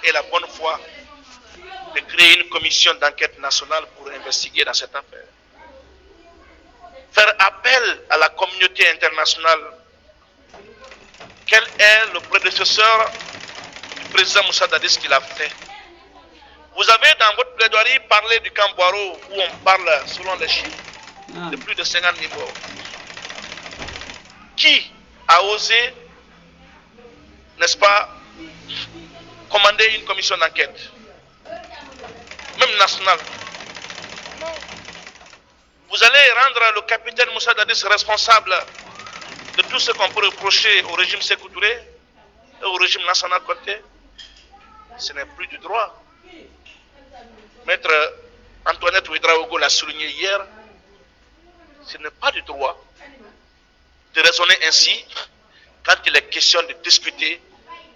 ait la bonne foi de créer une commission d'enquête nationale pour investiguer dans cette affaire. Faire appel à la communauté internationale. Quel est le prédécesseur du président Moussa Dadis qui l'a fait? Vous avez dans votre plaidoirie parlé du camp Boiro où on parle, selon les chiffres, de plus de 50 000 morts. Qui a osé, n'est-ce pas, commander une commission d'enquête, même nationale? Non. Vous allez rendre le capitaine Moussa Dadis responsable de tout ce qu'on peut reprocher au régime Sékou Touré et au régime national Conté? Ce n'est plus du droit. Maître Antoinette Ouedraogo l'a souligné hier, ce n'est pas du droit de raisonner ainsi quand il est question de discuter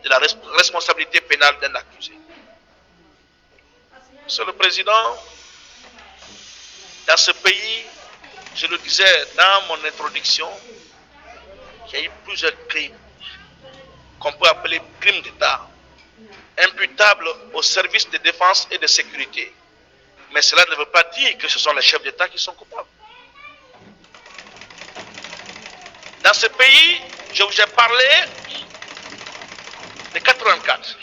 de la responsabilité pénale d'un accusé. Monsieur le Président, dans ce pays, je le disais dans mon introduction, il y a eu plusieurs crimes qu'on peut appeler crimes d'État, imputables aux services de défense et de sécurité. Mais cela ne veut pas dire que ce sont les chefs d'État qui sont coupables. Dans ce pays, je vous ai parlé de 84.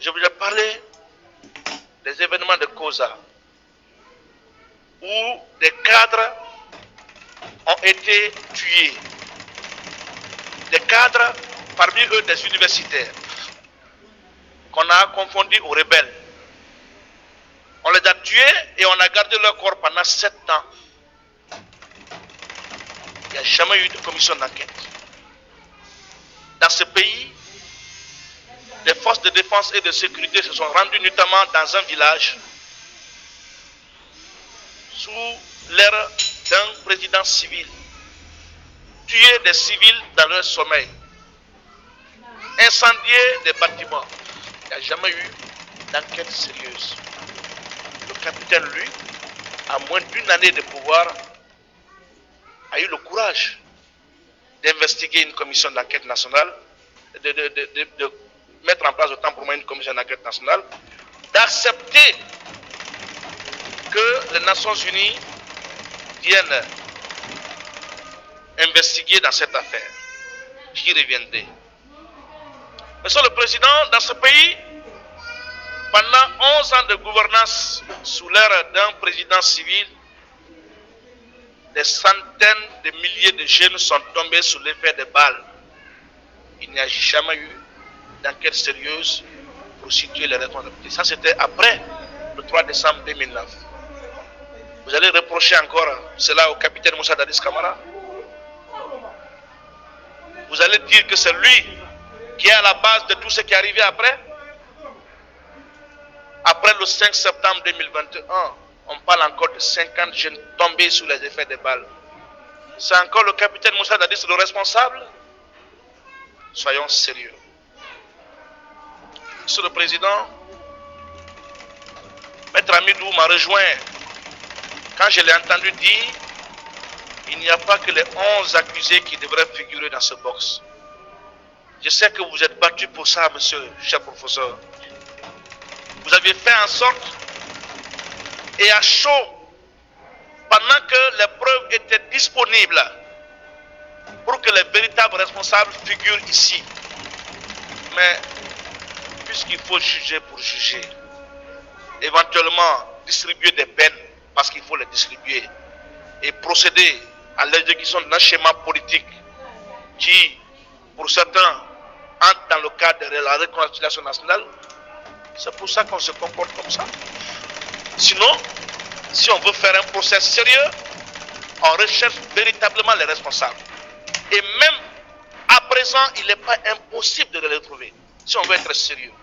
Je vous ai parlé des événements de Koza, où des cadres ont été tués. Des cadres, parmi eux des universitaires, qu'on a confondus aux rebelles. On les a tués et on a gardé leur corps pendant 7 ans. Il n'y a jamais eu de commission d'enquête. Dans ce pays, les forces de défense et de sécurité se sont rendues notamment dans un village sous l'ère d'un président civil, tuer des civils dans leur sommeil, incendier des bâtiments. Il n'y a jamais eu d'enquête sérieuse. Le capitaine, lui, à moins d'une année de pouvoir, a eu le courage d'investiguer une commission d'enquête nationale, de mettre en place autant pour moi une commission d'enquête nationale, d'accepter que les Nations Unies viennent investiguer dans cette affaire. J'y reviendrai. Monsieur le Président, dans ce pays, pendant 11 ans de gouvernance sous l'ère d'un président civil, des centaines de milliers de jeunes sont tombés sous l'effet des balles. Il n'y a jamais eu d'enquête sérieuse pour situer les responsabilités. Ça, c'était après le 3 décembre 2009. Vous allez reprocher encore cela au capitaine Moussa Dadis Camara? Vous allez dire que c'est lui qui est à la base de tout ce qui est arrivé après? Après le 5 septembre 2021, on parle encore de 50 jeunes tombés sous les effets des balles. C'est encore le capitaine Moussa Dadis le responsable? Soyons sérieux. Monsieur le Président, Maître Amidou m'a rejoint quand je l'ai entendu dire il n'y a pas que les 11 accusés qui devraient figurer dans ce box. Je sais que vous êtes battu pour ça, monsieur, cher professeur. Vous aviez fait en sorte, et à chaud, pendant que les preuves étaient disponibles, pour que les véritables responsables figurent ici. Mais, puisqu'il faut juger pour juger, éventuellement distribuer des peines, parce qu'il faut les distribuer, et procéder à l'exécution d'un schéma politique qui, pour certains, entre dans le cadre de la réconciliation nationale, c'est pour ça qu'on se comporte comme ça. Sinon, si on veut faire un procès sérieux, on recherche véritablement les responsables. Et même à présent, il n'est pas impossible de les retrouver, si on veut être sérieux.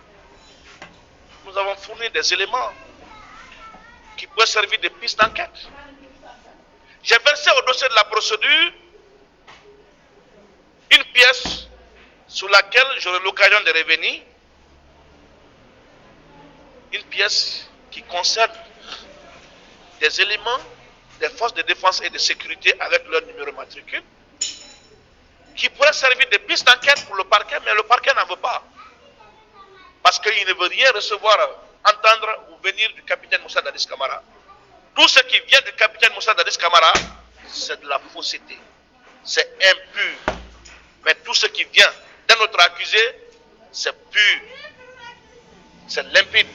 Nous avons fourni des éléments qui pourraient servir de piste d'enquête. J'ai versé au dossier de la procédure une pièce sur laquelle j'aurai l'occasion de revenir, une pièce qui concerne des éléments des forces de défense et de sécurité avec leur numéro matricule, qui pourrait servir de piste d'enquête pour le parquet, mais le parquet n'en veut pas. parce qu'il ne veut rien recevoir, entendre ou venir du capitaine Moussa Dadis Camara. Tout ce qui vient du capitaine Moussa Dadis Camara, c'est de la fausseté, c'est impur. Mais tout ce qui vient d'un autre accusé, c'est pur, c'est limpide,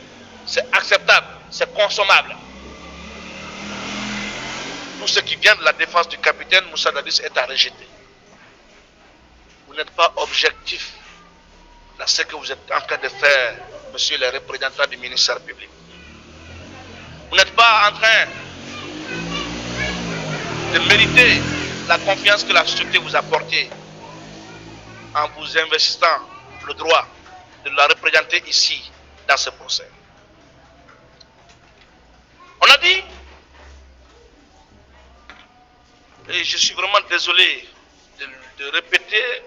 c'est acceptable, c'est consommable. Tout ce qui vient de la défense du capitaine Moussa Dadis est à rejeter. Vous n'êtes pas objectif dans ce que vous êtes en train de faire, monsieur le représentant du ministère public. Vous n'êtes pas en train de mériter la confiance que la société vous a portée en vous investissant le droit de la représenter ici, dans ce procès. On a dit, et je suis vraiment désolé de répéter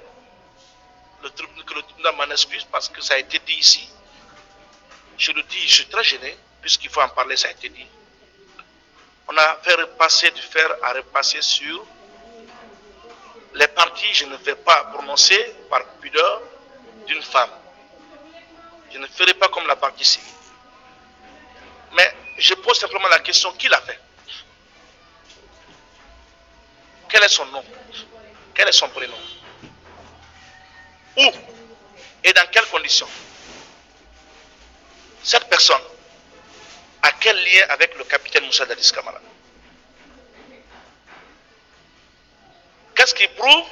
que le tribunal m'en excuse parce que ça a été dit ici. Je le dis, je suis très gêné, puisqu'il faut en parler, ça a été dit. On a fait repasser du fer à repasser sur les parties, je ne vais pas prononcer par pudeur d'une femme. Je ne ferai pas comme la partie civile. Mais je pose simplement la question, qui l'a fait? Quel est son nom? Quel est son prénom? Où et dans quelles conditions? Cette personne a quel lien avec le capitaine Moussa Dadis Camara? Qu'est-ce qui prouve,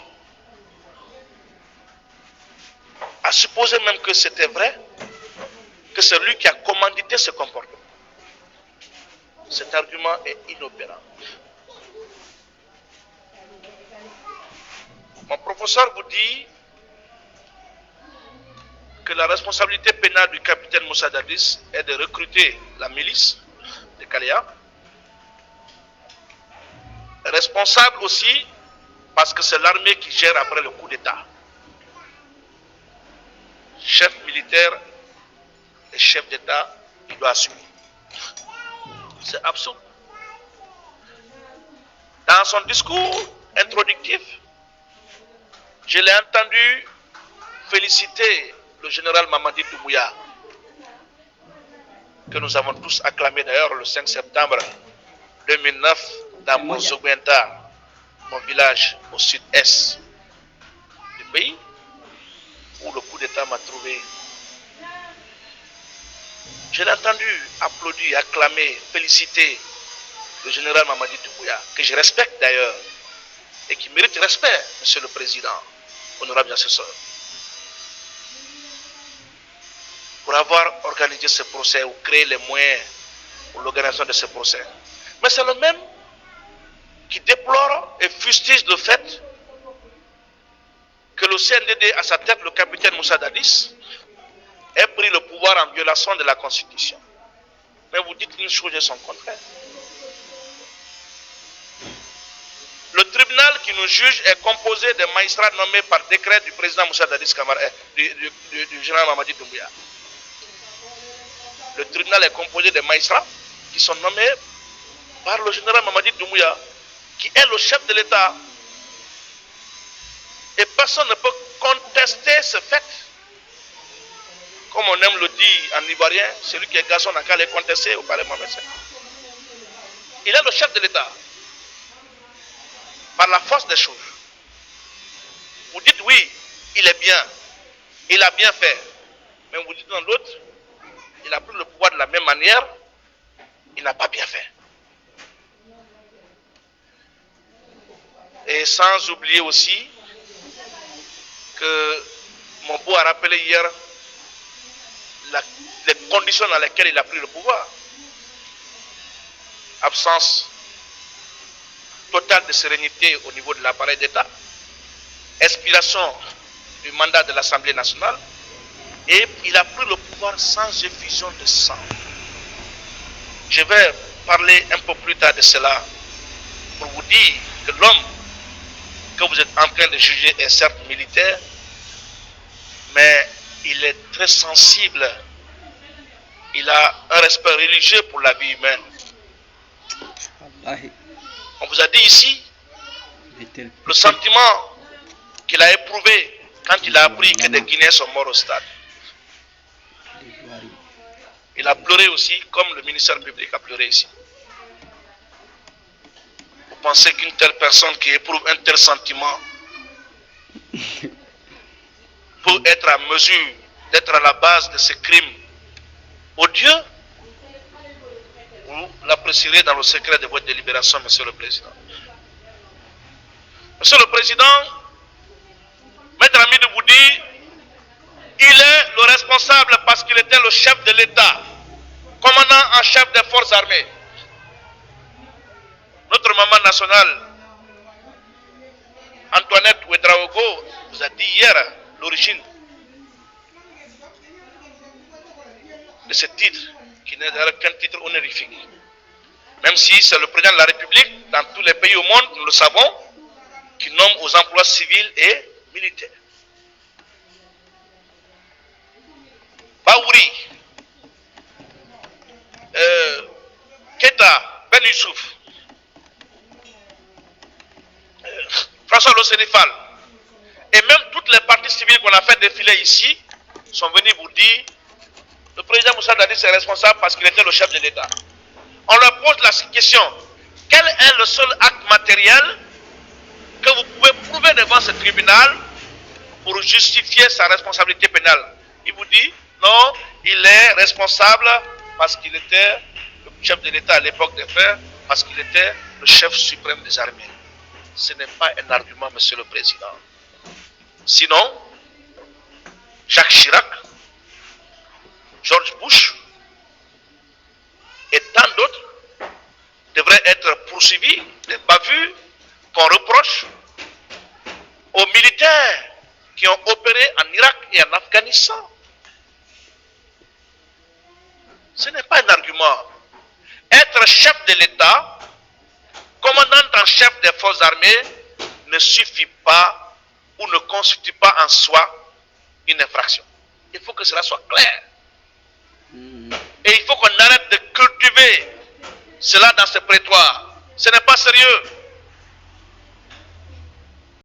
à supposer même que c'était vrai, que c'est lui qui a commandité ce comportement? Cet argument est inopérant. Mon professeur vous dit que la responsabilité pénale du capitaine Moussa Dadis est de recruter la milice de Kalea. Responsable aussi parce que c'est l'armée qui gère après le coup d'État. Chef militaire et chef d'État, il doit assumer. C'est absurde. Dans son discours introductif, je l'ai entendu féliciter le général Mamadi Doumbouya, que nous avons tous acclamé d'ailleurs le 5 septembre 2009 dans Mozoguenta, mon village au sud-est du pays, où le coup d'État m'a trouvé. Je l'ai entendu applaudir, acclamer, féliciter le général Mamadi Doumbouya, que je respecte d'ailleurs, et qui mérite respect, monsieur le président, honorable assesseur, pour avoir organisé ce procès ou créé les moyens pour l'organisation de ce procès. Mais c'est le même qui déplore et fustige le fait que le CNDD, à sa tête le capitaine Moussa Dadis, ait pris le pouvoir en violation de la Constitution. Mais vous dites une chose et son contraire. Le tribunal qui nous juge est composé de magistrats nommés par décret du président Moussa Dadis Camara, du général Mamadi Doumbouya. Le tribunal est composé de magistrats qui sont nommés par le général Mamadi Doumbouya, qui est le chef de l'État. Et personne ne peut contester ce fait. Comme on aime le dire en ivoirien, celui qui est garçon n'a qu'à les contester au Parlement. Il est le chef de l'État. Par la force des choses. Vous dites oui, il est bien, il a bien fait. Mais vous dites dans l'autre, il a pris le pouvoir de la même manière, il n'a pas bien fait. Et sans oublier aussi que mon beau a rappelé hier les conditions dans lesquelles il a pris le pouvoir. Absence totale de sérénité au niveau de l'appareil d'État, expiration du mandat de l'Assemblée nationale, et il a pris le pouvoir sans effusion de sang. Je vais parler un peu plus tard de cela pour vous dire que l'homme que vous êtes en train de juger est certes militaire, mais il est très sensible. Il a un respect religieux pour la vie humaine. On vous a dit ici le sentiment qu'il a éprouvé quand il a appris que des Guinéens sont morts au stade. Il a pleuré aussi, comme le ministère public a pleuré ici. Vous pensez qu'une telle personne qui éprouve un tel sentiment peut être à mesure d'être à la base de ces crimes odieux? Vous l'apprécierez dans le secret de votre délibération, Monsieur le Président. Monsieur le Président, Maître Hamidou Boudi, il est le responsable parce qu'il était le chef de l'État, commandant en chef des forces armées. Notre maman nationale, Antoinette Ouedraogo, vous a dit hier l'origine de ce titre, qui n'est d'ailleurs qu'un titre honorifique. Même si c'est le président de la République, dans tous les pays au monde, nous le savons, qui nomme aux emplois civils et militaires. Baouri, Keta, Ben Youssouf, François Lossénifal, et même toutes les parties civiles qu'on a fait défiler ici, sont venus vous dire, le président Moussa Dadi c'est responsable parce qu'il était le chef de l'État. On leur pose la question, quel est le seul acte matériel que vous pouvez prouver devant ce tribunal pour justifier sa responsabilité pénale? Il vous dit, non, il est responsable parce qu'il était le chef de l'État à l'époque des faits, parce qu'il était le chef suprême des armées. Ce n'est pas un argument, Monsieur le Président. Sinon, Jacques Chirac, George Bush et tant d'autres devraient être poursuivis des bavures qu'on reproche aux militaires qui ont opéré en Irak et en Afghanistan. Ce n'est pas un argument. Être chef de l'État, commandant en chef des forces armées, ne suffit pas ou ne constitue pas en soi une infraction. Il faut que cela soit clair. Et il faut qu'on arrête de cultiver cela dans ce prétoire. Ce n'est pas sérieux.